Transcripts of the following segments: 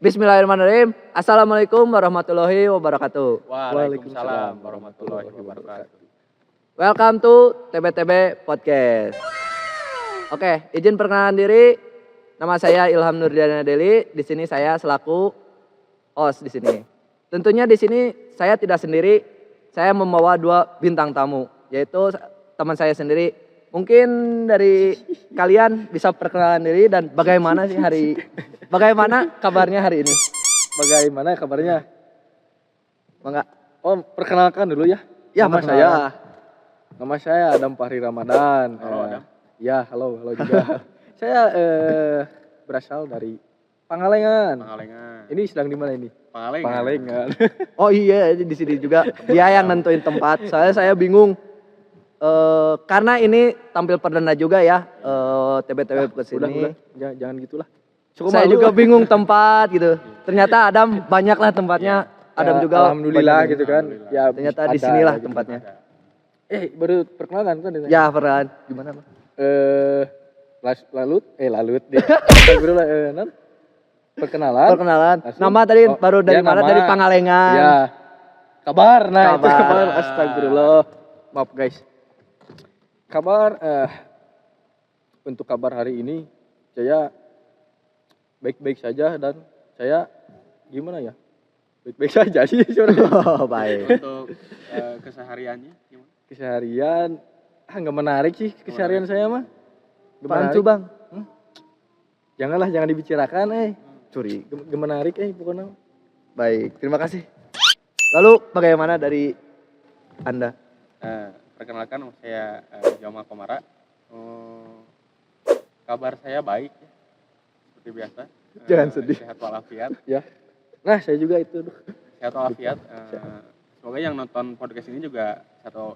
Bismillahirrahmanirrahim. Assalamualaikum warahmatullahi wabarakatuh. Waalaikumsalam warahmatullahi wabarakatuh. Welcome to TBTB Podcast. Oke, izin perkenalan diri. Nama saya Ilham Nurdiana Deli. Di sini saya selaku host di sini. Tentunya di sini saya tidak sendiri. Saya membawa dua bintang tamu, yaitu teman saya sendiri. Mungkin dari kalian bisa perkenalan diri dan bagaimana kabarnya hari ini? Bagaimana kabarnya? Bangga. Oh, perkenalkan dulu ya. Ya, Nama saya Adam Fahri Ramadan. Halo Adam. Ya, halo juga. Saya berasal dari Pangalengan. Ini sedang di mana ini? Pangalengan. Oh iya, di sini juga dia yang nentuin tempat. Saya bingung. Karena ini tampil perdana juga ya TBTB ke sini. Udah, jangan gitulah. Saya juga bingung tempat gitu. Ternyata Adam banyak lah tempatnya. Adam juga alhamdulillah banyak. gitu kan. Ya Ternyata di sinilah gitu. tempatnya. Baru perkenalan kan? Ya, perkenalan. Gimana, Bang? Lalut deh. Astagfirullah, Perkenalan. Langsung. Nama tadi baru dari mana? Nama, Dari Pangalengan. Ya. Kabar. Itu Kabar. kabar. Astagfirullah. Maaf guys. Kabar untuk kabar hari ini saya baik-baik saja dan saya gimana ya? Baik-baik saja sih sebenarnya. Oh, baik. Untuk kesehariannya gimana? Keseharian nggak menarik sih keseharian saya mah. Nggak Apaan menarik. tuh, Bang? Jangan dibicarakan Curi. Nggak menarik pokoknya. Baik, terima kasih. Lalu bagaimana dari Anda? Perkenalkan nama saya Jamal Komara. Kabar saya baik ya, seperti biasa. Jangan sedih. Sehat walafiat. Ya. Nah, saya juga itu. Sehat walafiat. Semoga yang nonton podcast ini juga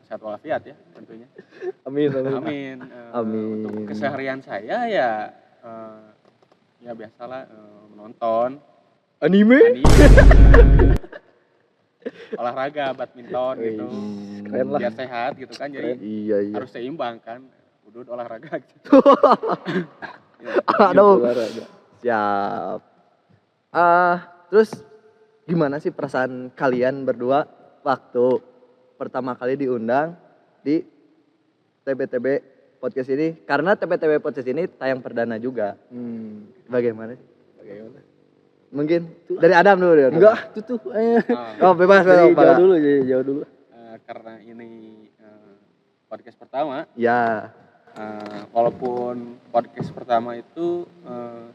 sehat walafiat ya tentunya. Amin. Amin. Amin. Untuk keseharian saya ya biasalah menonton Anime. Olahraga badminton gitu. Keren lah. Biar sehat gitu kan, jadi Iya. harus seimbang kan. Udut olahraga gitu. Aduh. Olahraga. Siap. Terus gimana sih perasaan kalian berdua waktu pertama kali diundang di TBTB Podcast ini? Karena TBTB Podcast ini tayang perdana juga. Bagaimana sih? Bagaimana? Mungkin dari Adam dulu. Enggak, tuh. Oh, bebas. Jauh dulu. Karena ini podcast pertama, Ya. walaupun podcast pertama itu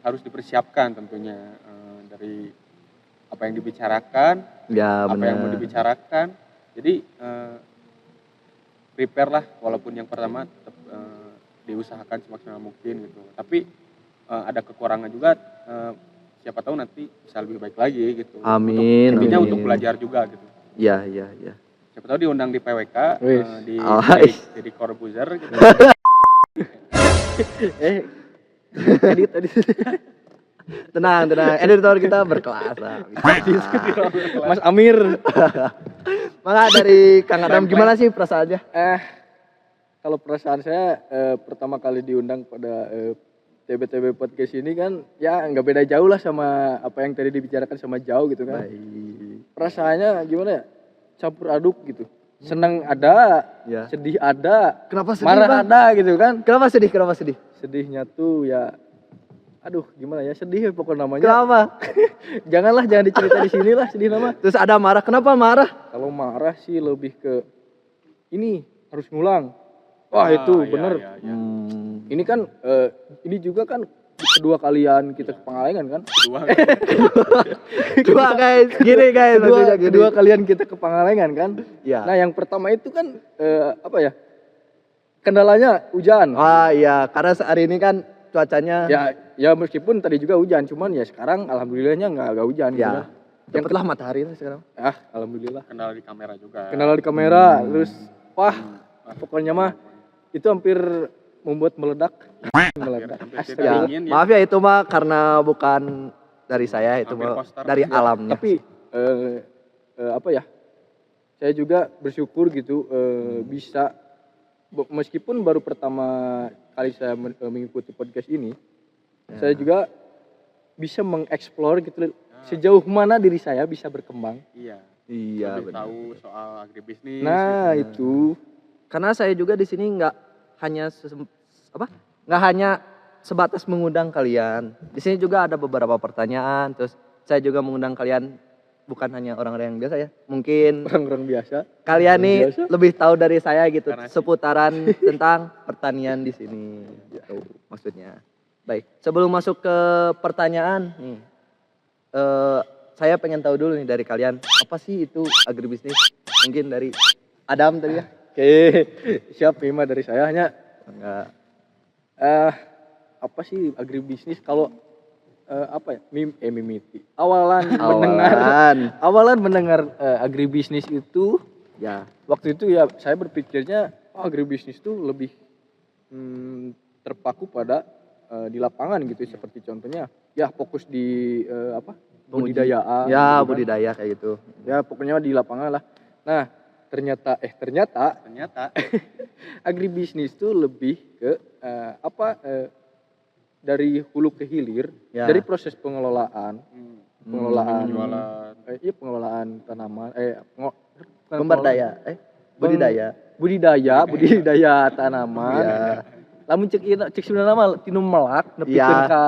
harus dipersiapkan tentunya dari apa yang dibicarakan, Ya, apa yang mau benar. dibicarakan. Jadi prepare lah, walaupun yang pertama tetap diusahakan semaksimal mungkin gitu. Tapi ada kekurangan juga. Siapa tahu nanti bisa lebih baik lagi gitu. Amin. Intinya Amin. untuk belajar juga gitu. Ya. Siapa tahu diundang di PWK, Wis. di Corbuzier gitu. Edit tadi. Tenang. Editor kita berkelas lah. Mas Amir. Maka dari Kang Adam gimana sih perasaannya? Kalau perasaan saya pertama kali diundang pada TBTB Podcast ini kan ya nggak beda jauh lah sama apa yang tadi dibicarakan sama jauh gitu kan. Baik. Perasaannya gimana ya? Campur aduk gitu. Senang ada, Ya. sedih ada, Kenapa sedih, marah Bang? ada gitu kan. Kenapa sedih? Sedihnya tuh ya, aduh gimana ya, sedih ya pokoknya namanya. Kenapa? Jangan dicerita di sini lah sedih nama. Terus ada marah. Kenapa marah? Kalau marah sih lebih ke ini harus ngulang. Wah itu bener. Ya. Ini kan ini juga kan kedua kalian kita ke Pangalengan kan. Dua guys. Gini guys. Kedua kalian kita ke Pangalengan kan. Ya. Nah yang pertama itu kan kendalanya hujan. Wah iya. Karena hari ini kan cuacanya. Ya meskipun tadi juga hujan, cuman ya sekarang alhamdulillahnya nggak hujan. Ya. Gitu kan. Dapatlah matahari lah sekarang. Alhamdulillah. Kendala di kamera juga. Kendala di kamera, terus pokoknya mah itu hampir membuat meledak. Hampir Ya. dingin, Maaf ya itu mah karena bukan dari saya, itu Hampir mah poster. dari alamnya. Tapi saya juga bersyukur gitu bisa meskipun baru pertama kali saya mengikuti podcast ini, saya juga bisa mengeksplor gitu sejauh mana diri saya bisa berkembang. Iya. Iya, Lebih benar. tahu soal agribisnis. Nah, gitu. itu. Karena saya juga di sini nggak hanya nggak hanya sebatas mengundang kalian. Di sini juga ada beberapa pertanyaan. Terus saya juga mengundang kalian bukan hanya orang-orang yang biasa ya. Mungkin Orang-orang biasa. kalian nih Biasa. lebih tahu dari saya gitu Karena- seputaran tentang pertanian di sini. Gitu maksudnya. Baik, sebelum masuk ke pertanyaan nih, saya pengen tahu dulu nih dari kalian apa sih itu agribisnis? Mungkin dari Adam tadi ya? Oke, siap Bima dari saya hanya Enggak. apa sih agribisnis kalau apa ya? Mimiti. Awalan mendengar agribisnis itu Ya, waktu itu ya saya berpikirnya agribisnis itu lebih terpaku pada di lapangan gitu seperti contohnya ya fokus di budidayaan ya gitu kan. budidaya kayak gitu. Ya pokoknya di lapangan lah. Nah ternyata Ternyata agribisnis itu lebih ke dari hulu ke hilir, Ya. dari proses pengelolaan, penjualan. pengelolaan tanaman, Pemberdaya, budidaya tanaman. Ya. Lamun cek sebenarnya mah tinu melak nepikeun Ya. ka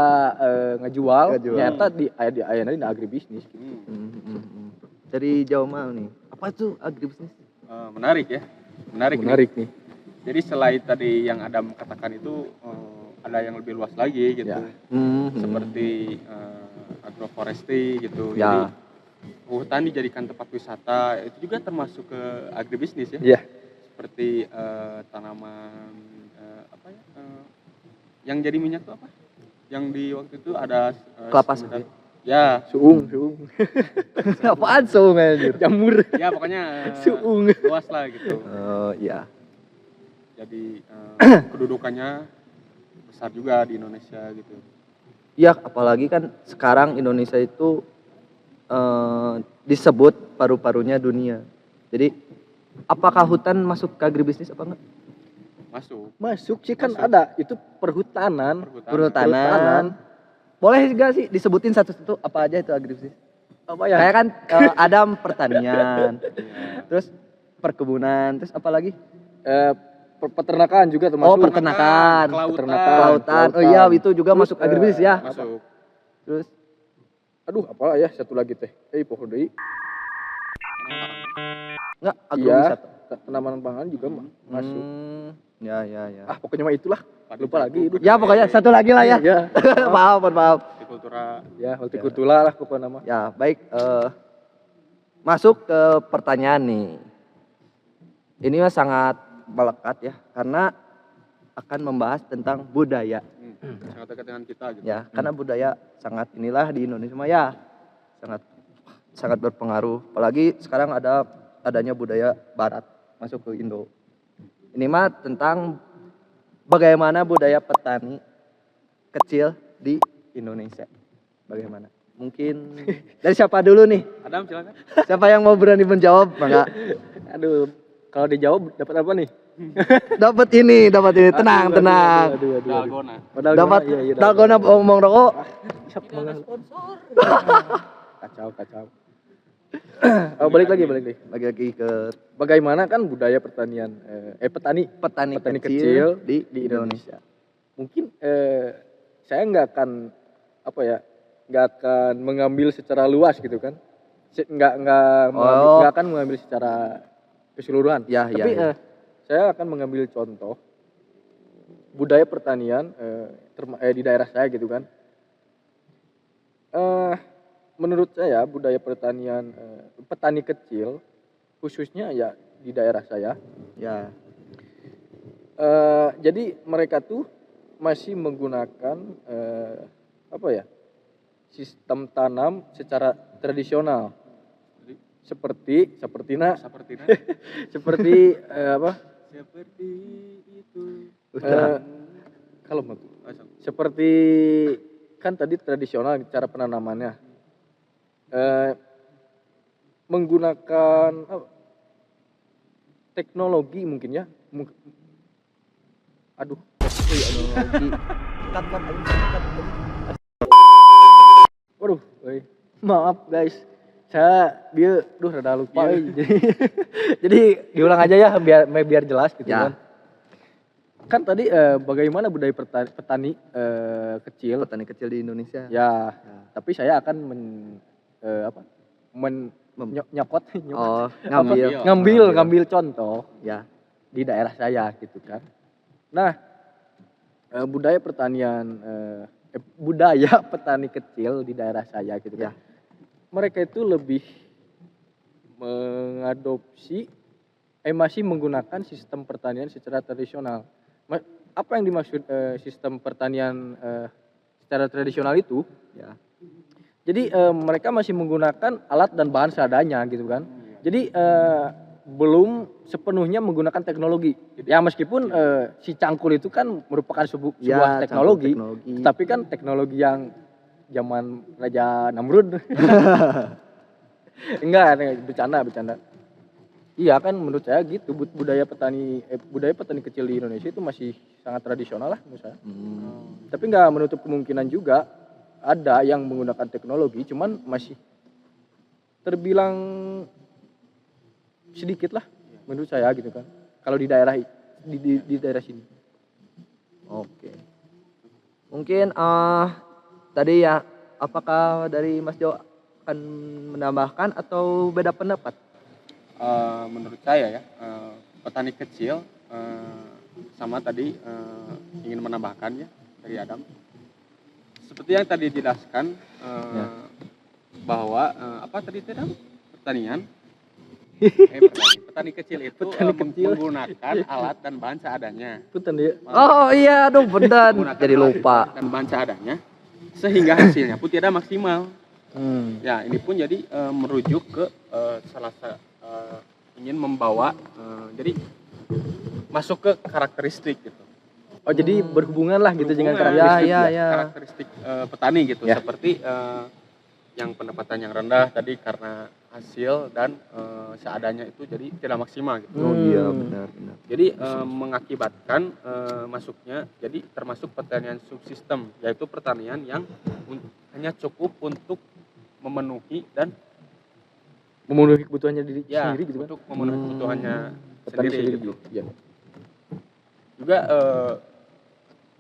ngajual, Ngajual. nyata di ayeuna di agribisnis gitu. Dari jauh mal nih. Apa tuh agribisnis? Menarik ya. Menarik. Menarik nih. Jadi selain tadi yang Adam katakan itu ada yang lebih luas lagi gitu. Ya. Seperti agroforestry gitu. Ya. Jadi hutan dijadikan tempat wisata itu juga termasuk ke agribisnis ya. Iya. Seperti tanaman apa ya? Yang jadi minyak itu apa? Yang di waktu itu ada Kelapa sekedar- sawit. Ya, Suung. Apaan suung anjir? Jamur. ya pokoknya Suung. luas lah gitu. Oh iya. Jadi kedudukannya besar juga di Indonesia gitu. Ya apalagi kan sekarang Indonesia itu disebut paru-parunya dunia. Jadi apakah hutan masuk ke agribisnis apa enggak? Masuk Masuk sih kan Masuk. ada itu perhutanan. Perhutanan. Boleh juga sih disebutin satu-satu apa aja itu agribisnis? Apa ya? Kayak kan Adam pertanian, terus perkebunan, terus apa lagi? Peternakan juga termasuk. Oh, peternakan. Kelautan. Oh iya itu juga Terus, masuk agribisnis ya. Masuk. Terus Aduh, apa ya satu lagi teh. Pohon deui. enggak Iya, agrowisata. tanaman pangan juga masuk. Ya. Pokoknya mah itulah. Lupa lagi itu. Ya pokoknya satu lagi lah ya. Ya. maaf. Hortikultura. Ya, hortikultura lah pokoknya mah. Ya baik. Masuk ke pertanyaan nih. Ini mah sangat melekat ya karena akan membahas tentang budaya. Sangat dekat dengan kita gitu. Ya karena budaya sangat inilah di Indonesia mah ya sangat berpengaruh. Apalagi sekarang adanya budaya Barat masuk ke Indo. Ini mah tentang bagaimana budaya petani kecil di Indonesia. Bagaimana? Mungkin dari siapa dulu nih? Adam silakan. Siapa yang mau berani menjawab? Mangga. Aduh, kalau dijawab dapat apa nih? Dapat ini. Tenang. Aduh. Dalgona. Dapat Iya, dalgona omong rokok. Kacau. Oh, balik lagi. Lagi ke Bagaimana kan budaya pertanian petani petani kecil kecil di Indonesia. mungkin saya nggak akan mengambil secara luas gitu kan. Nggak akan mengambil secara keseluruhan. Tapi saya akan mengambil contoh budaya pertanian di daerah saya gitu kan. Menurut saya budaya pertanian petani kecil khususnya ya di daerah saya. Ya. Jadi mereka tuh masih menggunakan sistem tanam secara tradisional. Seperti Seperti itu. Kalau seperti kan tadi tradisional cara penanamannya menggunakan teknologi mungkin ya. Aduh, teknologi. Waduh, Maaf guys, dia rada lupa. Jadi diulang aja ya biar jelas gitu Ya. kan. Kan tadi bagaimana budaya petani kecil. Petani kecil di Indonesia. Ya, Ya. tapi saya akan nyokot Oh, ngambil contoh Ya. di daerah saya gitu kan. Nah, budaya petani kecil di daerah saya gitu kan. Ya. Mereka itu lebih masih menggunakan sistem pertanian secara tradisional. Apa yang dimaksud sistem pertanian secara tradisional itu? Ya. Jadi mereka masih menggunakan alat dan bahan seadanya gitu kan. Jadi belum sepenuhnya menggunakan teknologi. Ya meskipun si cangkul itu kan merupakan sebuah teknologi, tapi kan teknologi yang zaman Raja Namrud. Enggak, bercanda. Iya kan menurut saya gitu, budaya petani kecil di Indonesia itu masih sangat tradisional lah menurut saya. Tapi nggak menutup kemungkinan juga ada yang menggunakan teknologi, cuman masih terbilang sedikit lah menurut saya gitu kan. Kalau di daerah sini. Oke. Mungkin tadi ya, apakah dari Mas Jo akan menambahkan atau beda pendapat? Menurut saya ya, petani kecil sama tadi ingin menambahkan ya dari Adam. Seperti yang tadi dijelaskan bahwa apa tadi Adam? Pertanian. Petani kecil itu menggunakan alat dan bahan seadanya. Oh iya, aduh benar. Jadi lupa. Dan bahan seadanya sehingga hasilnya pun tidak maksimal. Ya ini pun jadi merujuk ke ingin membawa jadi masuk ke karakteristik gitu. Oh jadi berhubungan lah gitu dengan karakteristik, ya. karakteristik petani gitu Ya. seperti yang pendapatan yang rendah tadi karena hasil dan seadanya itu jadi tidak maksimal gitu. Oh iya, benar. Jadi mengakibatkan masuknya jadi termasuk pertanian subsistem, yaitu pertanian yang hanya cukup untuk memenuhi dan memenuhi kebutuhannya sendiri gitu kan. untuk memenuhi kebutuhannya Petani sendiri gitu. gitu. Ya. Juga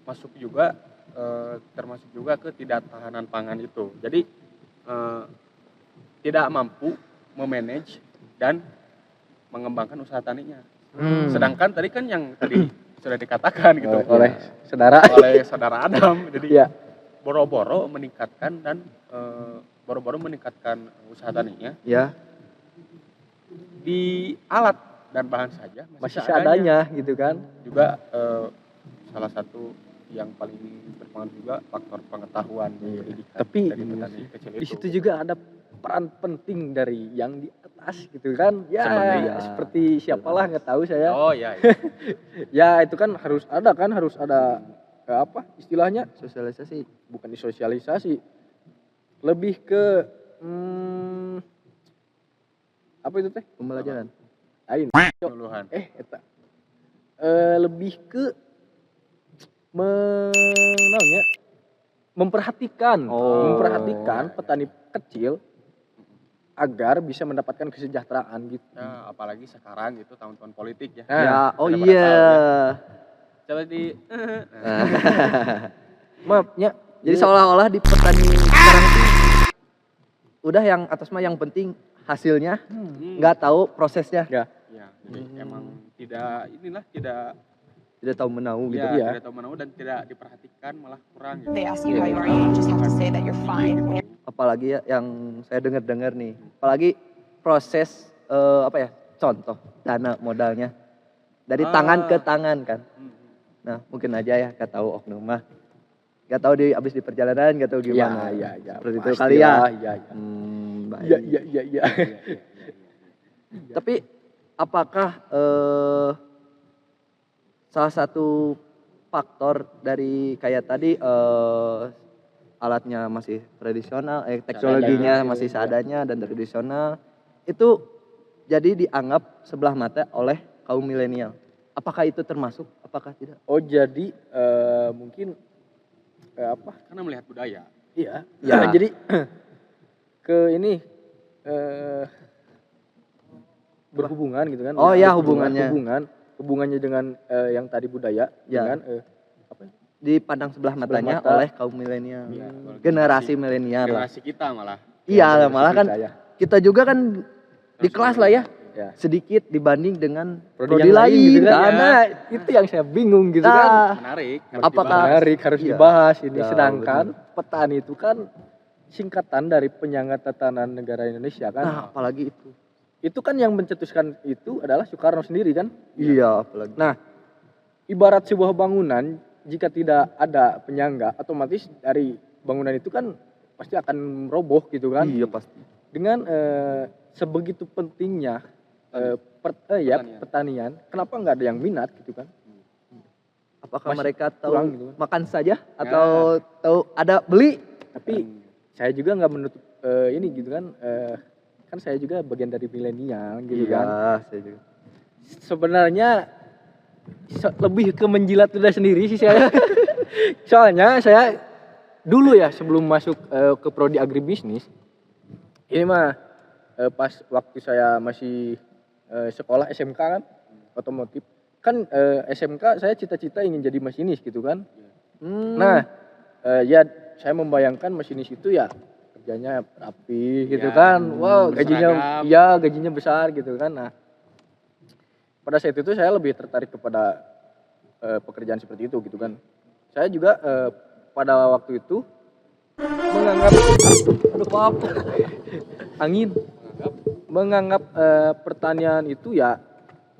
masuk juga termasuk juga ketidaktahanan pangan itu. Jadi tidak mampu memanage dan mengembangkan usaha taninya. Sedangkan tadi kan yang tadi sudah dikatakan gitu Oleh saudara Adam, jadi ya. boro-boro meningkatkan usaha taninya Ya. di alat dan bahan saja Masih seadanya gitu kan. Juga salah satu yang paling berpengaruh juga faktor pengetahuan pendidikan Tapi dari petani kecil itu. di situ juga ada peran penting dari yang di atas gitu kan. Ya seperti siapalah nggak tahu saya. Oh iya. Ya itu kan harus ada apa istilahnya, Sosialisasi. bukan disosialisasi, lebih ke apa itu teh, Pembelajaran. lain Penyuluhan. eta lebih ke memperhatikan petani kecil agar bisa mendapatkan kesejahteraan gitu. Ya, apalagi sekarang gitu tahun-tahun politik ya. Ya, oh Pada iya. tahu ya. Coba di Maafnya, Jadi seolah-olah di petani sekarang itu udah yang atas mah yang penting hasilnya, nggak tahu prosesnya, ya ya, jadi emang tidak tahu menau gitu. ya, ya. tidak tahu menau dan tidak diperhatikan, malah kurang gitu. They ask you how you are, you just have to say that you're fine. Apalagi ya yang saya dengar nih, apalagi proses contoh dana modalnya dari tangan ke tangan kan. Nah mungkin aja ya nggak tahu oknum mah, nggak tahu abis di perjalanan nggak tahu gimana. Ya, seperti itu kali ya. Baik. Ya. Tapi apakah salah satu faktor dari kayak tadi alatnya masih tradisional, teknologinya masih seadanya dan tradisional, itu jadi dianggap sebelah mata oleh kaum milenial. Apakah itu termasuk? Apakah tidak? Oh jadi mungkin Karena melihat budaya. iya. Ya. Jadi ke ini berhubungan gitu kan. Oh, ya, hubungannya. Hubungannya dengan yang tadi budaya Ya. dengan apa? Dipandang sebelah matanya mata. oleh kaum milenial. Iya, Generasi milenial lah. generasi kita malah. Iya, malah kan Kita, ya. kita juga kan di kelas lah ya. Ya. Sedikit dibanding dengan Prodi prodi yang lain gitu kan. kan. Nah, itu yang saya bingung gitu kan. Nah, Menarik. harus Apakah- dibahas. Menarik harus Iya. dibahas ini. Ya, Sedangkan petani itu kan singkatan dari Penyangga Tatanan Negara Indonesia kan. nah, apalagi itu. Itu kan yang mencetuskan itu adalah Soekarno sendiri kan. Iya, apalagi. Nah, ibarat sebuah bangunan jika tidak ada penyangga, otomatis dari bangunan itu kan pasti akan roboh gitu kan. Iya pasti. Dengan sebegitu pentingnya pertanian, kenapa nggak ada yang minat gitu kan? Apakah Masih mereka tahu kurang gitu kan. makan saja atau tahu ada beli? Tapi saya juga nggak menutup ini gitu kan. Kan saya juga bagian dari milenial gitu kan. Iya, saya juga. Sebenarnya lebih ke menjilat lidah sendiri sih saya. Soalnya saya dulu ya sebelum masuk ke prodi agribisnis, ini mah pas waktu saya masih sekolah SMK kan, otomotif kan, SMK saya cita-cita ingin jadi masinis gitu kan. Nah, ya saya membayangkan masinis itu ya kerjanya rapi gitu Ya, kan. Wow, gajinya berseragam. ya gajinya besar gitu kan. Nah, pada saat itu saya lebih tertarik kepada pekerjaan seperti itu gitu kan. Saya juga pada waktu itu menganggap aduh maaf angin menganggap pertanian itu ya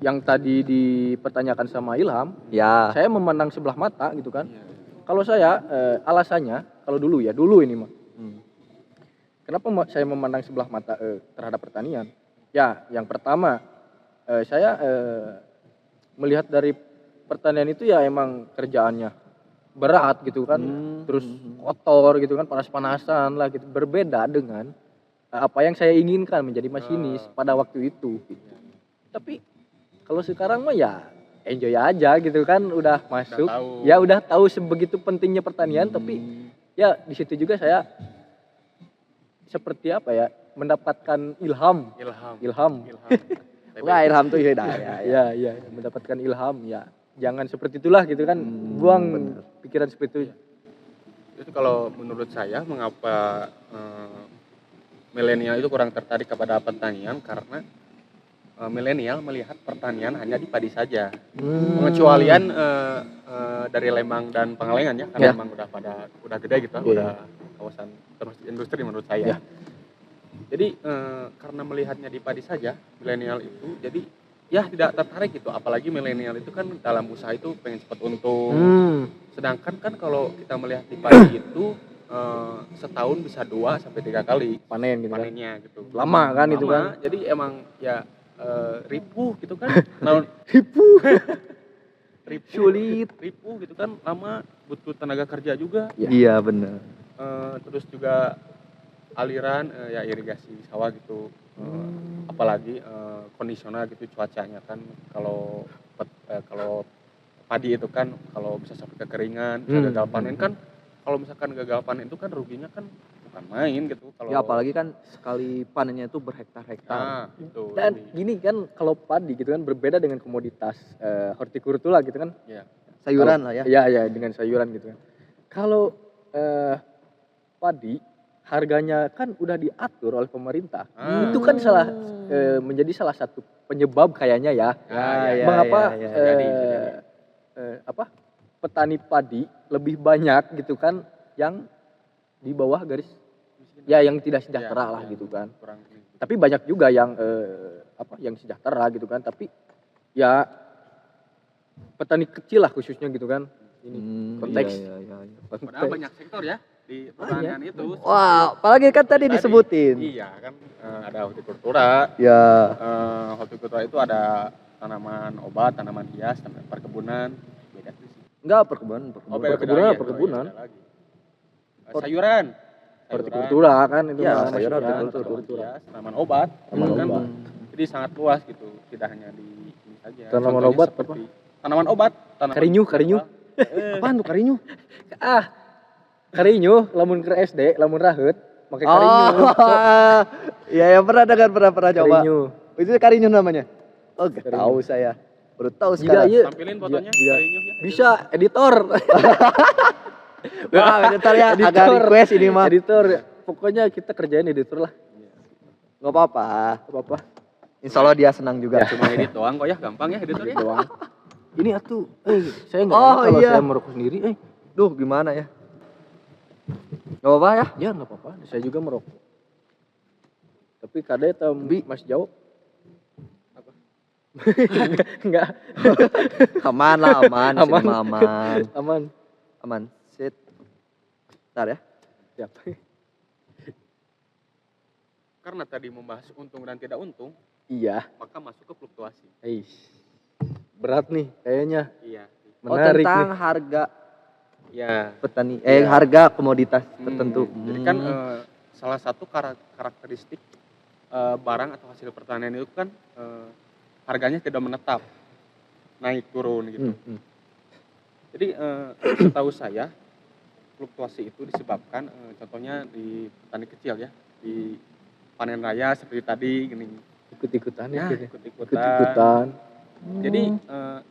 yang tadi dipertanyakan sama Ilham, Ya. saya memandang sebelah mata gitu kan. Kalau saya alasannya kalau dulu ini mah. Kenapa saya memandang sebelah mata terhadap pertanian? Ya, yang pertama saya melihat dari pertanian itu ya emang kerjaannya berat gitu kan, terus kotor gitu kan, panas-panasan lah gitu. Berbeda dengan apa yang saya inginkan menjadi masinis pada waktu itu. Gitu. Tapi kalau sekarang mah ya enjoy aja gitu kan, udah masuk, tahu. ya udah tahu sebegitu pentingnya pertanian. Tapi ya di situ juga saya seperti apa ya, mendapatkan ilham. Wah, ilham tuh hidayah. Ya. Ya, mendapatkan ilham ya. Jangan seperti itulah gitu kan. Buang pikiran seperti itu. Itu kalau menurut saya mengapa milenial itu kurang tertarik kepada pertanian karena milenial melihat pertanian hanya di padi saja. Pengecualian dari Lembang dan Pangalengan ya, karena Ya. memang udah gede gitu, Iya. udah kawasan termasuk industri menurut saya. Ya. Jadi karena melihatnya di padi saja, milenial itu jadi ya tidak tertarik gitu. Apalagi milenial itu kan dalam usaha itu pengen cepat untung. Sedangkan kan kalau kita melihat di padi itu setahun bisa 2 sampai 3 kali Panen gitu kan. panennya gitu. Lama kan itu kan. Jadi emang ya ripuh gitu kan. ripuh Sulit. ripuh gitu kan, lama, butuh tenaga kerja juga. Ya. Iya, benar. Terus juga aliran ya irigasi sawah gitu. Apalagi kondisional gitu cuacanya kan, kalau padi itu kan kalau bisa sampai kekeringan, bisa gagal panen kan. Kalau misalkan gagal panen itu kan ruginya kan bukan main gitu. Kalau Ya apalagi kan sekali panennya itu berhektar-hektar. itu. Dan gini kan, kalau padi gitu kan berbeda dengan komoditas hortikultura gitu kan. Ya. Sayuran lah ya. Iya, dengan sayuran gitu kan. Kalau padi harganya kan udah diatur oleh pemerintah. Itu kan menjadi salah satu penyebab kayaknya ya. Mengapa Jadi. petani padi lebih banyak gitu kan yang di bawah garis ya yang tidak sejahtera lah gitu kan. Kurang Tapi banyak juga yang yang sejahtera gitu kan. Tapi ya petani kecil lah khususnya gitu kan. Ini konteks. Iya. Padahal banyak sektor ya di pertanian itu. Wah, apalagi kan tadi disebutin. Iya kan, ada hortikultura. Ya. Hortikultura itu ada tanaman obat, tanaman hias, tanaman perkebunan. Beda sih. Enggak, perkebunan. Perkebunan. Ada lagi. Sayuran. Hortikultura kan itu. Ya, namanya sayuran, maksudnya. hortikultura. Hias, tanaman obat. Tanaman Kan, obat. jadi sangat luas gitu, tidak hanya di sini saja. Tanaman Contohnya obat seperti tanaman obat. Karinyu. Apaan tuh karinyu? Karinyu lamun ke SD, lamun raheut, pakai karinyu. Iya, yang pernah dengar, pernah coba. Karinyu. Itu karinyu namanya. Oh, gak Karinyu. tahu saya. Baru tahu Iya, sekarang. iya. Tampilin fotonya Iya. karinyu ya. Bisa editor. Wah, editor ya, agak request ini mah. Editor. Pokoknya kita kerjain editor lah. Gak apa-apa. Apa-apa. Insya Allah dia senang juga. Cuma edit doang kok ya, gampang ya editor ya. Doang. Ini atuh, saya nggak Oh, enak kalau iya. saya merokok sendiri. Duh, gimana ya? Gak apa-apa ya? Ya nggak apa-apa. Saya juga merokok. Tapi kade tambi Mas jawab. Apa? Enggak. Aman lah, aman. Aman. Sini mah aman. Aman. Aman. Sit. Bentar ya. Siap. Karena tadi membahas untung dan tidak untung, Iya. maka masuk ke fluktuasi. Berat nih kayaknya. Iya. Menarik tentang nih. harga Ya. petani, Iya. harga komoditas tertentu. Jadi kan salah satu karakteristik barang atau hasil pertanian itu kan harganya tidak menetap, naik turun gitu. Jadi setahu saya fluktuasi itu disebabkan contohnya di petani kecil ya, di panen raya seperti tadi gini. Ikut-ikutan Ya, ya. ikut-ikutan. Ikut-ikutan. Jadi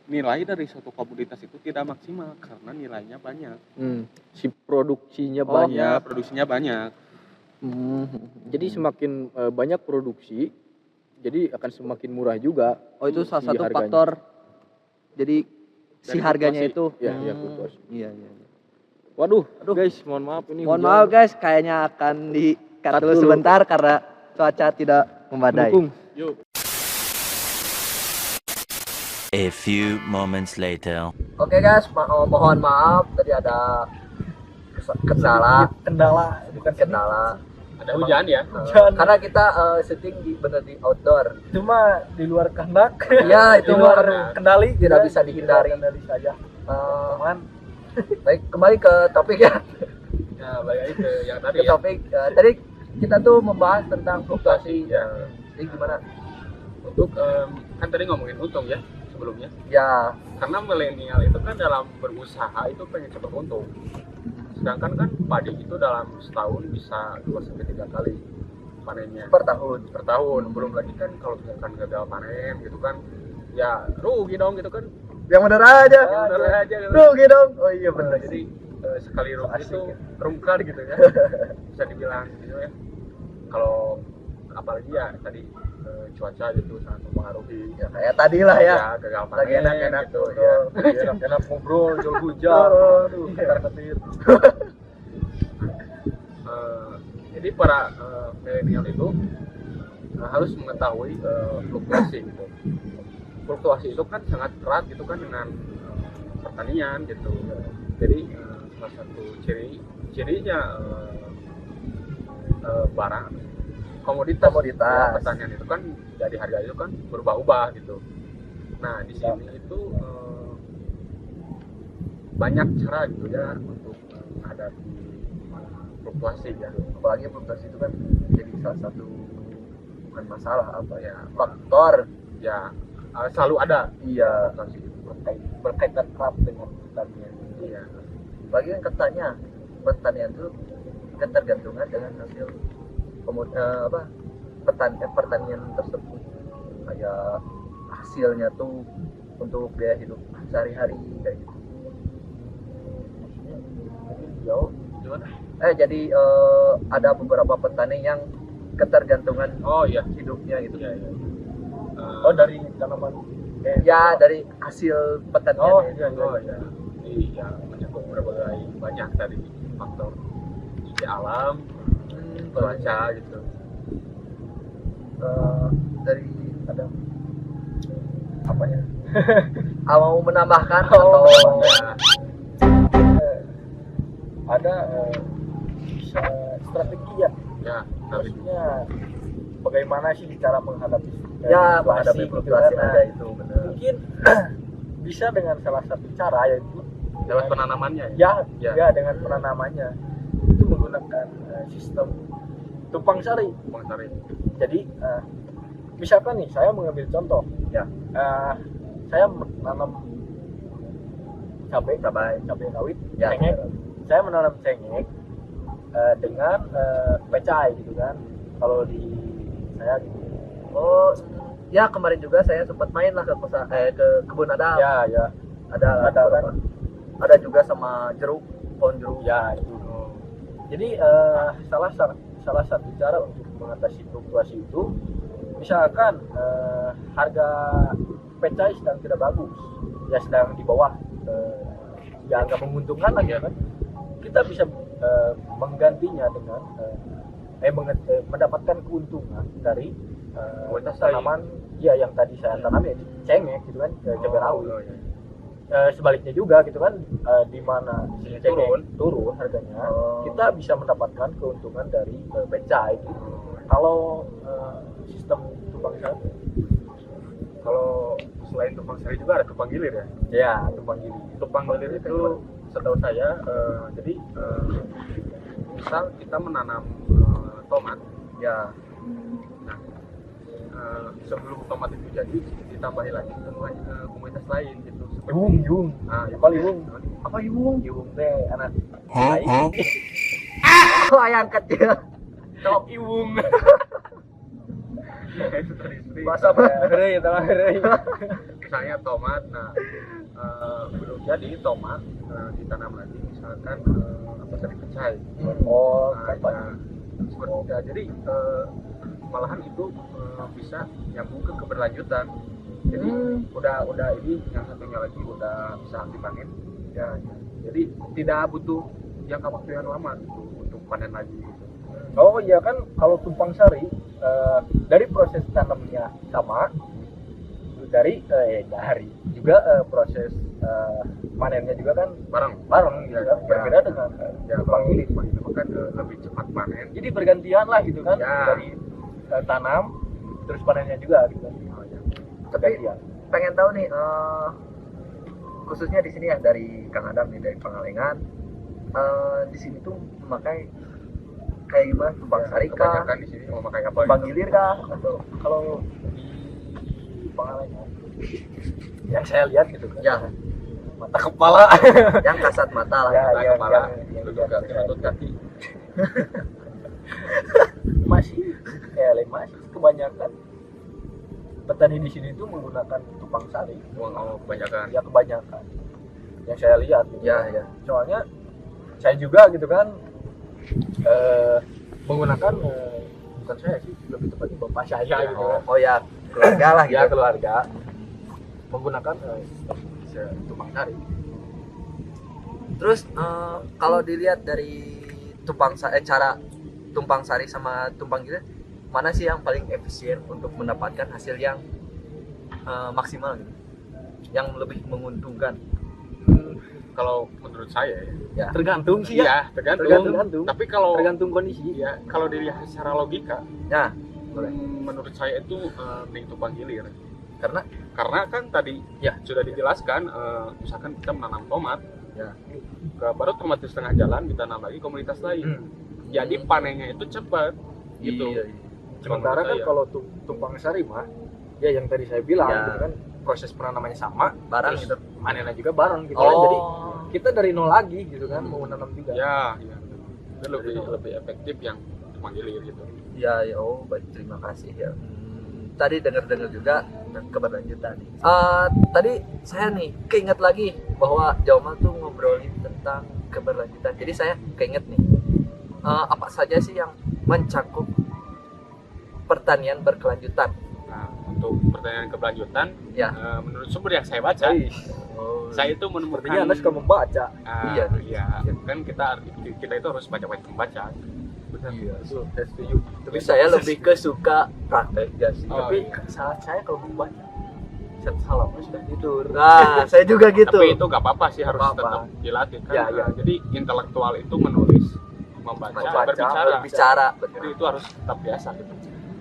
nilai dari suatu komoditas itu tidak maksimal karena nilainya banyak. Si produksinya Ya, banyak. produksinya banyak. Jadi semakin banyak produksi, jadi akan semakin murah juga. Oh, itu salah si satu harganya. faktor. Jadi si Dari harganya fluktuasi. itu. Iya, iya, fluktuasi. Iya, iya. Waduh, guys, mohon maaf ini. Mohon hujan. maaf guys, kayaknya akan di-cut Cut dulu dulu. sebentar karena cuaca tidak memadai. Mendukung. Yuk. A few moments later. Oke guys, mohon maaf tadi ada kendala, Bukan kendala. Ada hujan ya? Karena kita syuting di outdoor. Cuma di luar kehendak. Iya, itu Di luar luar kendali. tidak bisa dihindari. Kendali saja. Teman. Baik, kembali ke topik ya. Ya, balik ke yang tadi Ke ya. topik tadi kita tuh membahas tentang fluktuasi. Jadi gimana? Untuk kan tadi ngomongin untung ya sebelumnya. Ya, Karena milenial itu kan dalam berusaha itu pengen cepat untung. Sedangkan kan padi itu dalam setahun bisa 2-3 kali panennya per tahun. per tahun. Belum lagi kan kalau misalkan gagal panen gitu kan ya rugi dong gitu kan. Yang benar aja. Yang bener aja gitu. Rugi dong. Oh iya benar. Jadi sekali rugi Asik itu ya. rungkar gitu ya. Bisa dibilang gitu ya. Kalau apalagi ya tadi cuaca gitu sangat mempengaruhi. Ya, kayak tadi lah ya. Gagal panen Lagi enak-enak gitu tuh. ya. Enak-enak ngobrol, jual hujan. Aduh, ketar-ketir. Jadi para milenial itu harus mengetahui fluktuasi gitu. Fluktuasi itu kan sangat erat gitu kan dengan pertanian gitu. Jadi salah satu cirinya barang komoditas ya, pertanian itu kan dari harga itu kan berubah-ubah gitu. Nah di sini itu banyak cara gitu ya untuk menghadapi fluktuasi ya. Apalagi fluktuasi itu kan jadi salah satu bukan masalah apa ya, faktor Ya selalu ada. iya Fluktuasi itu. berkaitan erat dengan pertanian. Iya. Apalagi kan katanya pertanian itu ketergantungan dengan hasil pertanian tersebut, kayak hasilnya tuh untuk biaya hidup sehari-hari kayak gitu. Jauh. Gimana? Jadi ada beberapa petani yang ketergantungan Oh iya. hidupnya gitu. Iya, iya. Oh, dari tanaman. Ya dari hasil pertanian. Oh iya. Iya, menyangkut berbagai banyak tadi faktor di alam, cuaca gitu. Dari ada apa ya? Mau menambahkan atau Ya, Ada strategi ya. ya, tapi Maksudnya bagaimana sih cara menghadapi ya inflasi menghadapi gitu fluktuasi kan. ada itu benar. Mungkin bisa dengan salah satu cara yaitu lewat penanamannya ya, Ya. ya dengan penanamannya itu menggunakan sistem tumpang sari. Bang Sari. Jadi misalkan nih saya mengambil contoh Ya. saya menanam cabai rawit, Ya. cengkeh. Saya menanam cengkeh dengan pecai gitu kan. Kalau di saya gitu. Oh, ya kemarin juga saya sempat main lah ke ke kebun Adam. Ya, ya. Ada Ada kan? Ada juga sama jeruk, pohon jeruk. Ya, itu. Jadi salah satu cara untuk mengatasi fluktuasi itu, misalkan harga pecai sedang tidak bagus, ya sedang di bawah, ya nggak menguntungkan lagi kan, kita bisa menggantinya dengan mendapatkan keuntungan dari tanaman ya yang tadi saya tanam ya cengkeh gitu kan, cabai rawit. Sebaliknya juga gitu kan, di mana turun harganya, kita bisa mendapatkan keuntungan dari pecai gitu. Kalau sistem tumpang sari, Kalau selain tumpang sari juga ada tumpang gilir ya. ya tumpang gilir. Tumpang gilir itu setahu saya, jadi misal kita menanam tomat, Ya. nah sebelum tomat itu jadi ditambahi lagi ke komunitas lain gitu. Seperti Yung, Nah, apa yung? Apa yung? Yung teh anak Oh, ayam kecil. Top iwung. masa berheri tanah berheri. Misalnya tomat, nah belum jadi tomat, ditanam lagi misalkan apa tadi pecai. Oh, Nah, apa? seperti ya, jadi malahan itu bisa nyambung ke keberlanjutan. Jadi udah ini yang satunya lagi udah bisa dipanen. Ya, jadi tidak butuh jangka waktu yang lama gitu untuk panen lagi. Gitu. Oh iya kan, kalau tumpang sari dari proses tanamnya sama, dari juga proses panennya juga kan bareng gitu kan, berbeda dengan tumpang gilir. Itu kan lebih cepat panen. Jadi bergantian lah gitu kan, Ya. dari tanam terus panennya juga gitu kan. Tapi Bergantian. pengen tahu nih, khususnya di sini ya dari Kang Adam nih, dari Pangalengan, di sini tuh memakai kayak gimana, tumpang sari kah, Kebanyakan di sini mau makan apa? tumpang gitu. gilir kah, atau Kalau di Pangalengan yang saya lihat gitu kan, ya mata kepala yang kasat mata lah. Ya, Nah, yang- kepala, yang lutut kaki, lutut kaki. masih kebanyakan petani di sini tuh menggunakan tumpang sari. Kebanyakan. Ya kebanyakan yang saya lihat gitu. Ya, ya. Soalnya saya juga gitu kan menggunakan bukan saya sih, lebih tepatnya bapak saya gitu kan. Oh ya, keluarga lah Ya gitu. keluarga menggunakan tumpang sari. Terus kalau dilihat dari cara tumpang sari sama tumpang gilir, mana sih yang paling efisien untuk mendapatkan hasil yang maksimal gitu, yang lebih menguntungkan? Kalau menurut saya Ya. Tergantung sih ya. iya tergantung. Tergantung. Tapi kalau Tergantung kondisi. ya kalau dilihat secara logika, Ya, boleh. menurut saya itu mending tumpang gilir. Karena kan tadi Ya. sudah dijelaskan, misalkan kita menanam tomat, Ya. baru tomat di setengah jalan ditanam lagi komunitas lain. Jadi panennya itu cepat gitu. Iya. Sementara kan Menurut saya. kalau tumpang sari mah, ya yang tadi saya bilang Ya. gitu kan, proses penanamannya sama, Barang terus gitu. panennya juga bareng gitu Oh. kan. Jadi kita dari nol lagi gitu kan, mau menanam juga. Ya, itu lebih efektif yang tumpang gilir gitu. Ya, ya, oh baik, terima kasih ya. Tadi dengar-dengar juga keberlanjutan nih. Tadi saya nih keinget lagi bahwa Jamal tuh ngobrolin tentang keberlanjutan. Jadi saya keinget nih, apa saja sih yang mencakup pertanian berkelanjutan? Nah, untuk pertanyaan keberlanjutan, Ya. menurut sumber yang saya baca, Oh, saya itu menemukan Sepertinya Anda suka membaca. Iya. iya, kan kita itu harus baca-baca membaca. Benar. Iya. Betul, saya setuju. tapi saya lebih ke suka praktek ya sih. Oh, Tapi iya. salah saya kalau membaca, saya salah sudah tidur. Nah, saya juga gitu. Tapi itu gak apa-apa sih, harus Apa-apa. tetap dilatih kan. Ya, ya. Jadi intelektual itu menulis, membaca, berbicara. betul. Jadi itu harus tetap biasa gitu.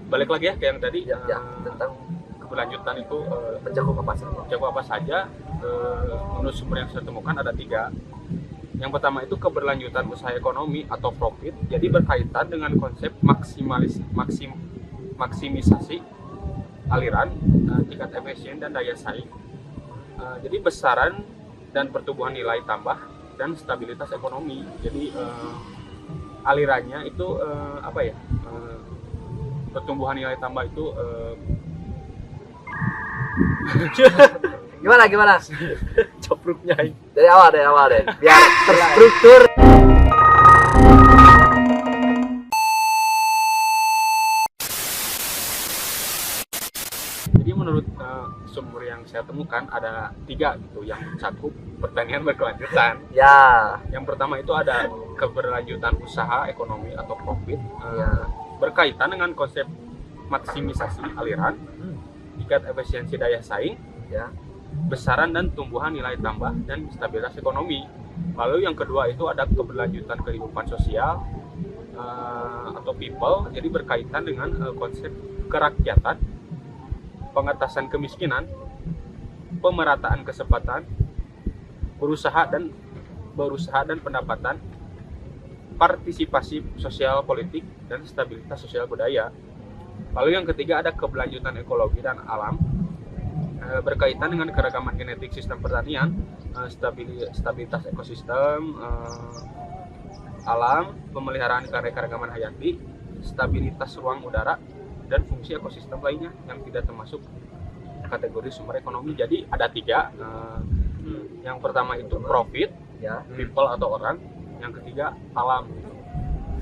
Balik lagi ya ke yang tadi, Ya, ya, tentang keberlanjutan itu mencakup apa saja. mencakup apa saja. Menurut sumber yang saya temukan ada 3. Yang pertama itu keberlanjutan usaha ekonomi atau profit. Jadi berkaitan dengan konsep maksimisasi aliran, tingkat efisien dan daya saing. Jadi besaran dan pertumbuhan nilai tambah dan stabilitas ekonomi. Jadi alirannya itu pertumbuhan nilai tambah itu Gimana? Copruknya Dari awal deh, biar terstruktur. Jadi menurut sumber yang saya temukan ada 3 gitu yang mencakup pertanian berkelanjutan. Ya, Yang pertama itu ada keberlanjutan usaha ekonomi atau profit, Ya. berkaitan dengan konsep maksimisasi aliran, tingkat efisiensi daya saing, ya. besaran dan tumbuhan nilai tambah dan stabilitas ekonomi. Lalu yang kedua itu ada keberlanjutan kehidupan sosial atau people, jadi berkaitan dengan konsep kerakyatan, pengentasan kemiskinan, pemerataan kesempatan, berusaha dan pendapatan, partisipasi sosial politik, dan stabilitas sosial budaya. Lalu yang ketiga ada keberlanjutan ekologi dan alam, berkaitan dengan keragaman genetik sistem pertanian, stabilitas ekosistem alam, pemeliharaan keragaman hayati, stabilitas ruang udara, dan fungsi ekosistem lainnya yang tidak termasuk kategori sumber ekonomi. Jadi ada 3. Yang pertama itu profit, Ya. people atau orang. Yang ketiga alam.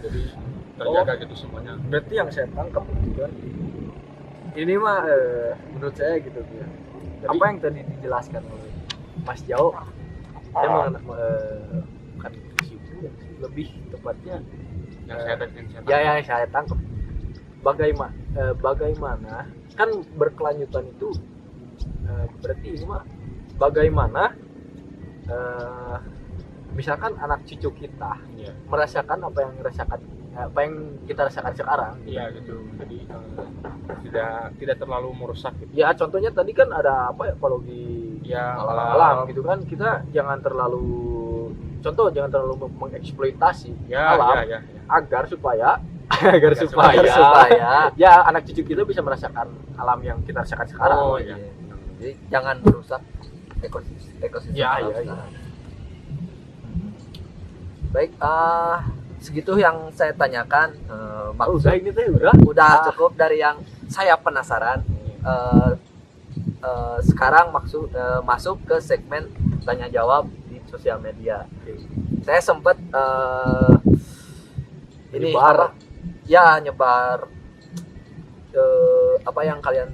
Jadi terjaga gitu semuanya. berarti yang saya tangkap gitu kan, ini mah menurut saya gitu ya. Jadi- Apa yang tadi dijelaskan oleh Mas Jao, saya bukan kesimpulan sih, lebih tepatnya Yang saya tangkap. ya yang saya tangkap bagaimana kan berkelanjutan itu berarti ini mah bagaimana misalkan anak cucu kita Iya. merasakan apa yang kita rasakan sekarang. Iya gitu. Jadi tidak terlalu merusak gitu. Ya contohnya tadi kan ada apa ekologi Ya alam gitu kan, kita jangan terlalu mengeksploitasi Ya, alam ya. agar supaya Supaya. ya anak cucu kita bisa merasakan alam yang kita rasakan sekarang. Oh, iya. iya. Jadi jangan merusak ekosistem. Ya, alam iya. sekarang. Baik, segitu yang saya tanyakan. Udah ini teh udah. Udah cukup dari yang saya penasaran. Sekarang masuk ke segmen tanya jawab di sosial media. Saya sempat ini Nyebar. nyebar apa yang kalian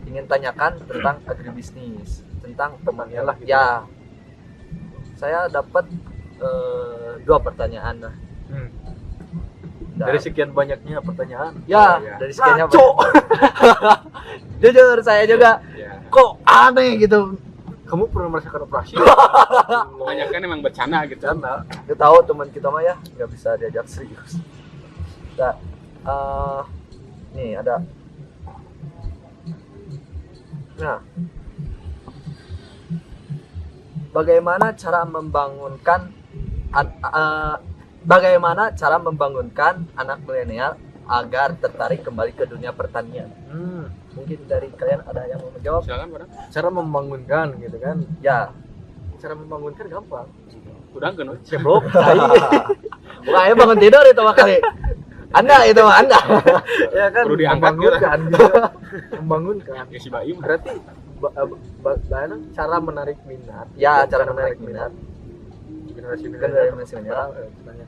ingin tanyakan tentang agribisnis, tentang temannya lah. gitu. Ya, saya dapat 2 pertanyaan lah. Dari sekian banyaknya pertanyaan. Ya, ya. dari sekiannya Ngaco. jujur saya juga Ya. kok aneh gitu. Kamu pernah merasakan operasi? Kebanyakan emang bercanda gitu. Karena Kita tahu teman kita mah ya nggak bisa diajak serius. Nah, nih ada. Nah, bagaimana cara membangunkan anak milenial agar tertarik kembali ke dunia pertanian? Mungkin dari kalian ada yang mau menjawab? Silakan, Bang. cara membangunkan gitu kan. Ya, Cara membangunkan gampang. Udah kan? Ceblok. bukan ya bangun tidur itu mah kali. Anda itu mah Anda. Ya kan Perlu diangkat membangunkan gitu. Membangunkan. Ya si Baim. Berarti bagaimana cara menarik minat? Ya, cara menarik minat. Generasi Generasi milenial. milenial. Sebenarnya.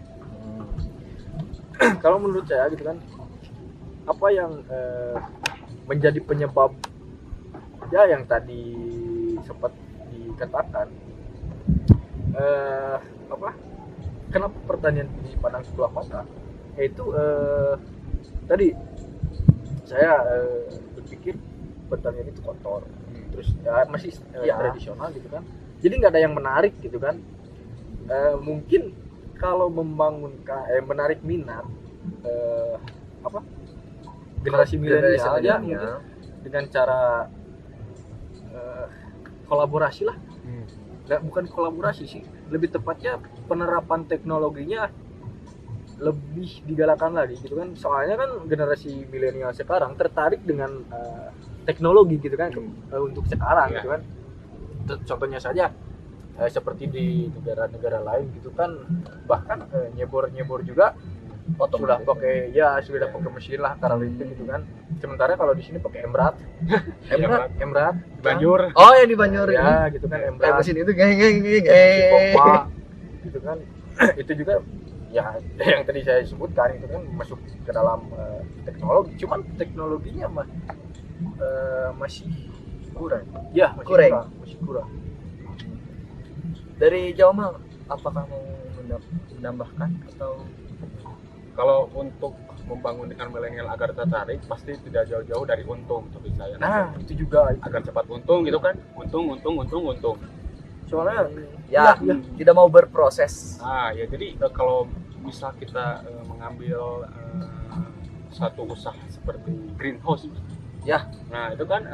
Kalau menurut saya gitu kan, apa yang menjadi penyebab ya yang tadi sempat dikatakan kenapa pertanian dipandang sebelah mata, yaitu tadi saya berpikir pertanian itu kotor, terus ya masih Ya. tradisional gitu kan, jadi nggak ada yang menarik gitu kan. Mungkin kalau menarik minat generasi milenial ya mungkin dengan cara kolaborasi lah. Nggak, bukan kolaborasi sih, lebih tepatnya penerapan teknologinya lebih digalakan lagi gitu kan. Soalnya kan generasi milenial sekarang tertarik dengan teknologi gitu kan untuk sekarang Iya. gitu kan. Contohnya saja seperti di negara-negara lain gitu kan, bahkan nyebor juga sudah pakai mesin lah karaoke gitu kan. Sementara kalau di sini pakai emrat. Emrat Banjur. Oh, yang di Banjur ya gitu kan, kayak emrat mesin itu geng pompa gitu kan. Itu juga ya yang tadi saya sebutkan itu kan masuk ke dalam teknologi, cuman teknologinya masih kurang. ya masih kurang. Dari Jawa Mal, apakah mau menambahkan atau Kalau untuk membangun dengan milenial agar tertarik, pasti tidak jauh-jauh dari untung menurut saya. Nah itu juga Agar cepat untung gitu kan, untung. soalnya ya tidak mau berproses? Ya jadi kalau misal kita mengambil satu usaha seperti greenhouse, Ya. nah itu kan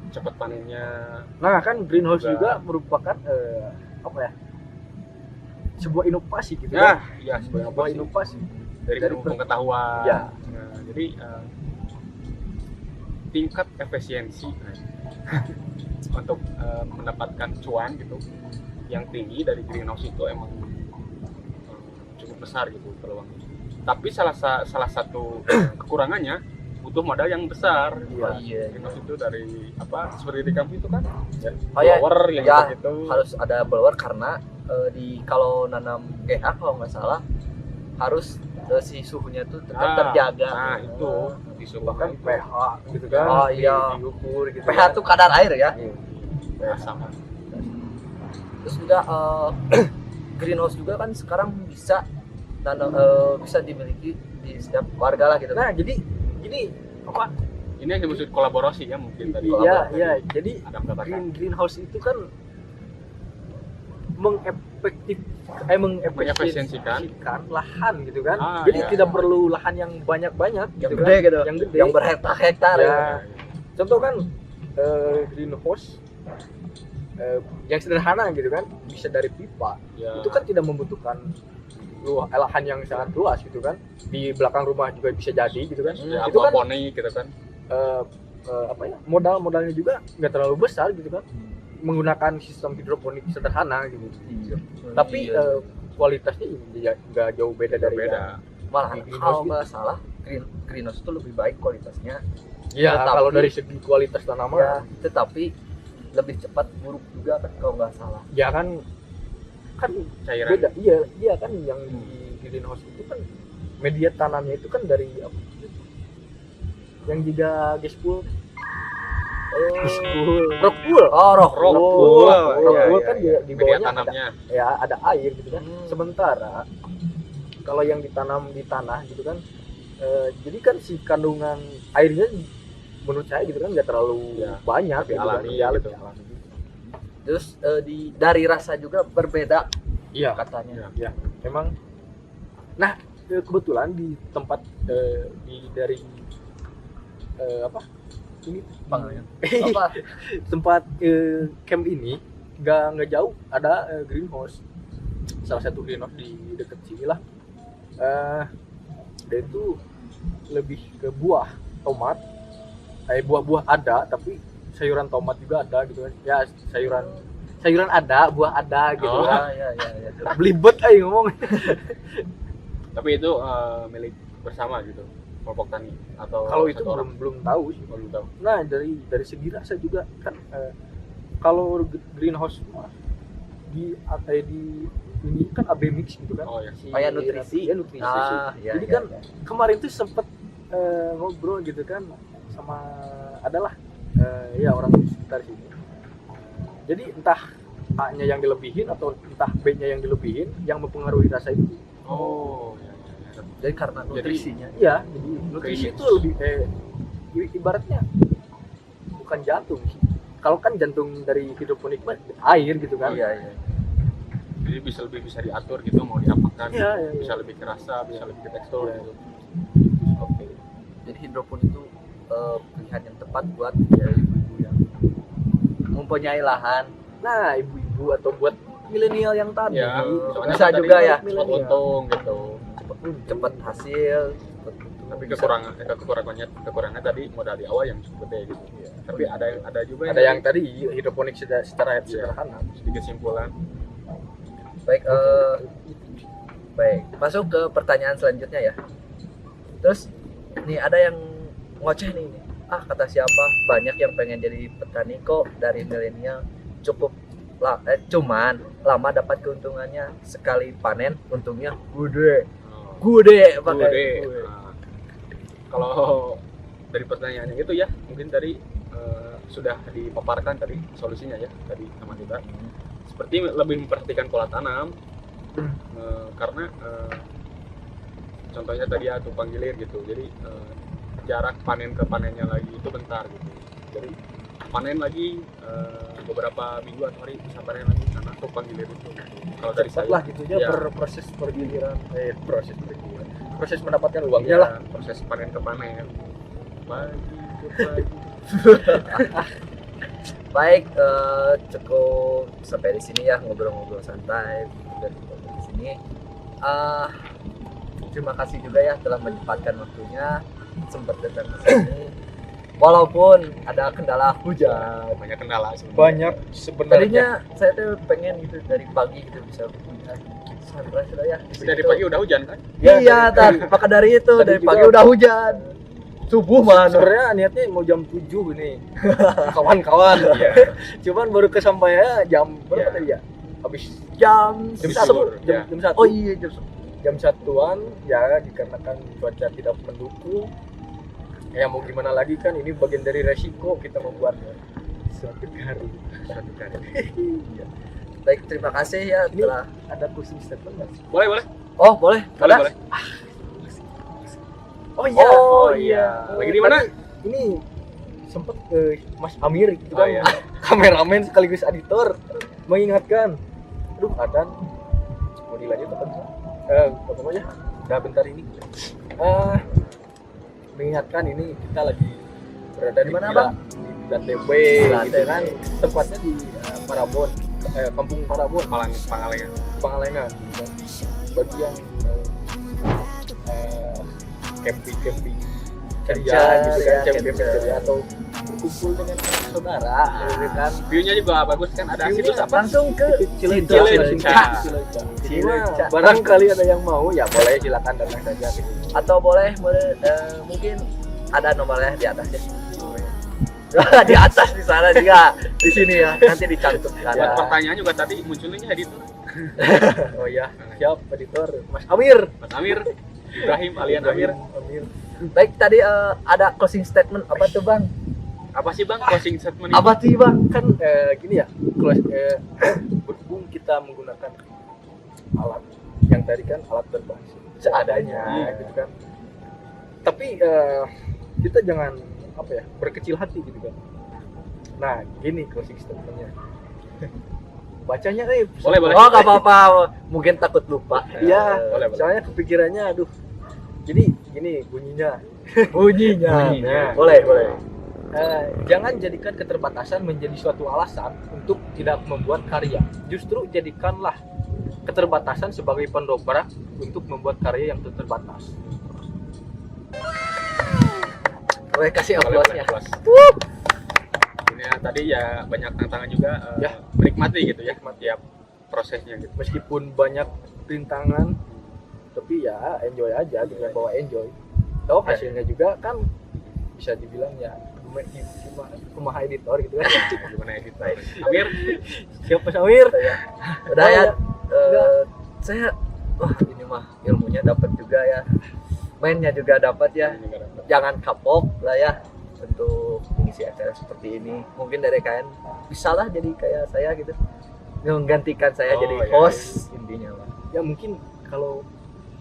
cepat panennya. nah kan greenhouse Juga. juga merupakan sebuah inovasi gitu Ya sebuah inovasi dari ilmu pengetahuan. Ya. Nah, jadi tingkat efisiensi untuk mendapatkan cuan gitu yang tinggi dari greenhouse itu emang cukup besar gitu peluangnya. Tapi salah satu kekurangannya butuh modal yang besar. Iya. Greenhouse itu dari seperti di kampung itu kan Blower yang ya, gitu. harus ada blower karena kalau nanam GH kalau nggak salah harus si suhunya tuh tetap terjaga. Nah itu bahkan disuruhkan pH gitu kan. Oh, iya. diukur gitu pH tuh kadar air ya. sama. Terus juga greenhouse juga kan sekarang bisa bisa dimiliki di setiap warga lah gitu. nah jadi Ini yang disebut kolaborasi ya mungkin tadi. iya jadi Ada mendapatkan greenhouse itu kan mengefisiensikan lahan gitu kan. Jadi iya. tidak perlu lahan yang banyak-banyak yang gitu gede kan. gitu. Yang gede. Yang berhektar-hektar Ya. ya. Contoh kan greenhouse yang sederhana gitu kan, bisa dari pipa. Ya. Itu kan tidak membutuhkan lahan yang sangat luas gitu kan. Di belakang rumah juga bisa jadi gitu kan. Ya, Itu kan aquaponik gitu kan. modalnya juga nggak terlalu besar gitu kan, menggunakan sistem hidroponik sederhana gitu. Tapi kualitasnya nggak jauh beda dari Beda. malah greenhouse kalau gitu. nggak salah greenhouse itu lebih baik kualitasnya. ya Tetapi- kalau dari segi kualitas tanaman Ya, tetapi lebih cepat buruk juga kan kalau nggak salah. ya kan Cairan. beda. Iya kan yang di greenhouse itu kan media tanamnya itu kan dari apa? Yang juga gespul rockwool. Oh, Rockwool. Rockwool Iya, kan iya. di Media bawahnya tanamnya. ada air gitu kan. Sementara kalau yang ditanam di tanah gitu kan, jadi kan si kandungan airnya menurut saya gitu kan nggak terlalu banyak lebih gitu kan. alami Ya, gitu. lebih alami gitu. Terus dari rasa juga berbeda Iya katanya. ya memang. Nah kebetulan di tempat dari ini Apa? tempat camp ini nggak jauh ada greenhouse, salah satu greenhouse di dekat sini lah. Dia itu lebih ke buah tomat, buah-buah ada tapi sayuran tomat juga ada gitu kan. Ya sayuran ada, buah ada gitu Oh. kan. Ya. Belibet ngomong. Tapi itu milik bersama gitu, kelompok tani atau Kalau itu satu orang? belum tahu sih. Belum tahu. Nah dari segi rasa juga kan, kalau greenhouse di ini kan AB mix gitu kan. Oh ya. Kayak nutrisi. Ya, nutrisi. Ya, Jadi ya, kan ya. kemarin tuh sempet ngobrol gitu kan sama adalah orang sekitar sini. Jadi entah A-nya yang dilebihin atau entah B-nya yang dilebihin yang mempengaruhi rasa itu. Oh. Jadi karena nutrisinya. Iya, jadi nutrisi itu lebih ibaratnya bukan jantung sih. Kalau kan jantung dari hidroponik mah air gitu kan. Iya. Jadi bisa diatur gitu, mau diapakan, Iya. bisa lebih ke rasa, bisa lebih ke tekstur Iya. gitu. Oke. Jadi hidroponik itu pilihan yang tepat buat ya ibu-ibu yang mempunyai lahan. Nah, ibu-ibu atau buat milenial yang tadi. Ya, soalnya Bisa kan juga tadi ya. cepat untung gitu. Cepat hasil, Tapi Tapi kekurangannya tadi modal di awal yang cukup gede gitu. Tapi ada juga Ada yang tadi hidroponik secara sederhana. sedikit simpulan. Baik, baik. Masuk ke pertanyaan selanjutnya ya. Terus nih ada yang ngoceh nih. Kata siapa? Banyak yang pengen jadi petani kok dari milenial. Cuman lama dapat keuntungannya, sekali panen untungnya gede pakai. Nah, kalau dari pertanyaannya itu ya, mungkin tadi sudah dipaparkan tadi solusinya ya tadi sama kita. Seperti lebih memperhatikan pola tanam, karena contohnya tadi ya tumpang gilir gitu. Jadi jarak panen ke panennya lagi itu bentar gitu. Jadi panen lagi beberapa minggu atau hari bisa panen lagi karena tumpang gilir itu. Kalau dari saya lah gitu ya, proses pergiliran, proses mendapatkan uangnya lah. Proses panen ke panen. Bagi. Baik, cukup sampai di sini ya ngobrol-ngobrol santai dari di sini. Terima kasih juga ya telah menyempatkan waktunya sempat datang ke sini. Walaupun ada kendala hujan, Banyak kendala sebenarnya. Banyak sebenarnya. tadinya saya tuh pengen gitu dari pagi gitu bisa hujan. Sunrise sudah ya. Dari pagi udah hujan kan? Iya, maka dari itu tadi dari juga- pagi udah hujan. Subuh mana? Sebenarnya niatnya mau jam 7 nih. Kawan-kawan. Iya. Cuman baru kesampainya jam berapa Iya. tadi ya? Habis Jam Jam satu. zuhur, jam ya. jam 1. Oh iya Jam 1-an ya, dikarenakan cuaca tidak mendukung. Ya mau gimana lagi kan, ini bagian dari resiko kita membuatnya. Suatu hari. Baik, terima kasih ya Ini telah. ada closing statement nggak sih? Boleh. Oh boleh. Boleh, Ada? boleh. Oh iya. Oh iya. Lagi di mana? Ini sempet Mas Amir gitu Oh kan, iya. kameramen sekaligus editor mengingatkan, aduh Adan mau dilanjut apa enggak? Apa namanya? Udah bentar ini. Mengingatkan ini kita lagi berada Di mana, Villa- Bang? Di Villa TB Villa gitu TB. kan, tempatnya di Parabon, Kampung Parabon, Pangalengan. Pangalengan gitu kan. Bagi yang camping kerja gitu kan, ya, camping kerja atau berkumpul dengan saudara gitu kan. View-nya juga bagus kan, ada View-nya situs apa? Langsung ke Cileunca. Cileunca. Barangkali ada yang mau ya boleh silakan datang saja gitu. Atau boleh mungkin ada nomornya di atas ya. Di atas di sana juga, di sini ya, nanti dicantumkan. Buat pertanyaan juga tadi munculnya editor. Oh iya, siap editor Mas Amir. Mas Amir, Ibrahim alias Amir. Amir. Baik, tadi ada closing statement apa tuh Bang? Apa sih Bang closing statement ini? Apa sih Bang? Kan gini ya, berhubung kita menggunakan alat yang tadi kan alat berbasis seadanya gitu kan. Tapi kita jangan berkecil hati gitu kan. Nah, gini closing statementnya. Bacanya Boleh. Oh, nggak apa-apa. Mungkin takut lupa. Iya, boleh. soalnya kepikirannya aduh. Jadi gini bunyinya. Bunyinya. Boleh. Jangan jadikan keterbatasan menjadi suatu alasan untuk tidak membuat karya. Justru jadikanlah keterbatasan sebagai pendobrak untuk membuat karya yang terbatas. Boleh kasih Boleh, aplausnya. applause. Ini ya, tadi ya banyak tantangan juga, Ya. menikmati gitu ya, tiap prosesnya gitu. Meskipun banyak rintangan, tapi ya enjoy aja dengan bawa enjoy. Tahu hasilnya juga kan bisa dibilang ya kumaha editor gitu kan. Gimana editor? Amir, Siapa Samir? Udah ya. Udah. Saya ini mah ilmunya dapat juga ya. Mainnya juga dapat ya. Jangan kapok lah ya untuk mengisi acara seperti ini. Mungkin dari kalian bisa lah jadi kayak saya gitu, menggantikan saya Oh, jadi iya, host intinya Bang. Ya mungkin kalau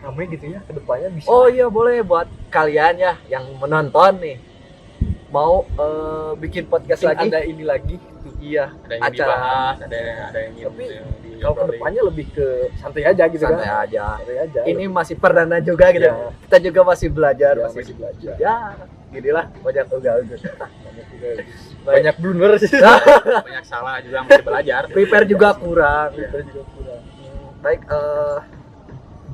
ramai gitu ya kedepannya bisa. Oh iya boleh buat kalian ya yang menonton nih mau bikin podcast Mungkin lagi. ada ini lagi gitu. Iya, ada yang acara dibahas, ada yang Tapi diobrolin. Kalau kedepannya lebih ke santai aja gitu santai kan. aja. Santai aja. Ini masih perdana juga gitu. Ya. Kita juga masih belajar, Ya, masih masih belajar. ya ginilah banyak ugal-ugal. Banyak blunder sih. banyak salah juga masih belajar. Prepare juga kurang. Kita juga kurang. Baik,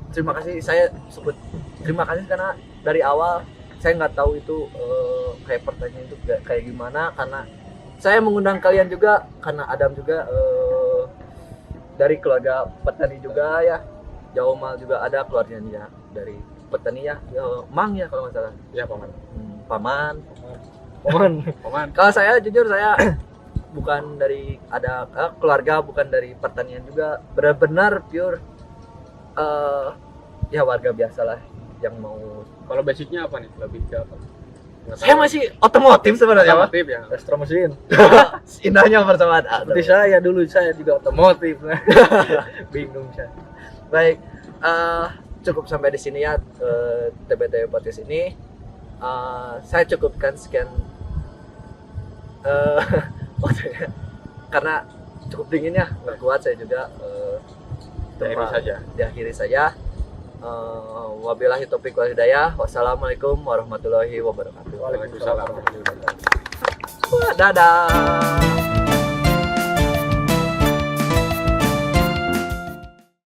terima kasih saya sebut terima kasih karena dari awal saya nggak tahu itu kayak pertanyaan itu kayak gimana, karena saya mengundang kalian juga karena Adam juga dari keluarga petani juga ya. Jaumal juga ada keluarganya dari petani ya, Mang ya kalau nggak salah. Ya paman. Paman. Paman. Kalau saya jujur saya bukan dari ada keluarga, bukan dari pertanian juga, benar-benar pure ya warga biasa lah yang mau. Kalau basicnya apa nih? Lebih ke apa? Saya masih otomotif sebenarnya, Pak. otomotif ya. Elektro mesin. Indahnya persamaan. Seperti saya dulu, saya juga otomotif. Bingung saya. Baik, cukup sampai di sini ya TBT podcast ini. Saya cukupkan sekian waktunya karena cukup dingin ya, nggak kuat saya juga. Diakhiri saja. Wabillahi taufiq wal hidayah. Wassalamualaikum warahmatullahi wabarakatuh. Waalaikumsalam. Dadah.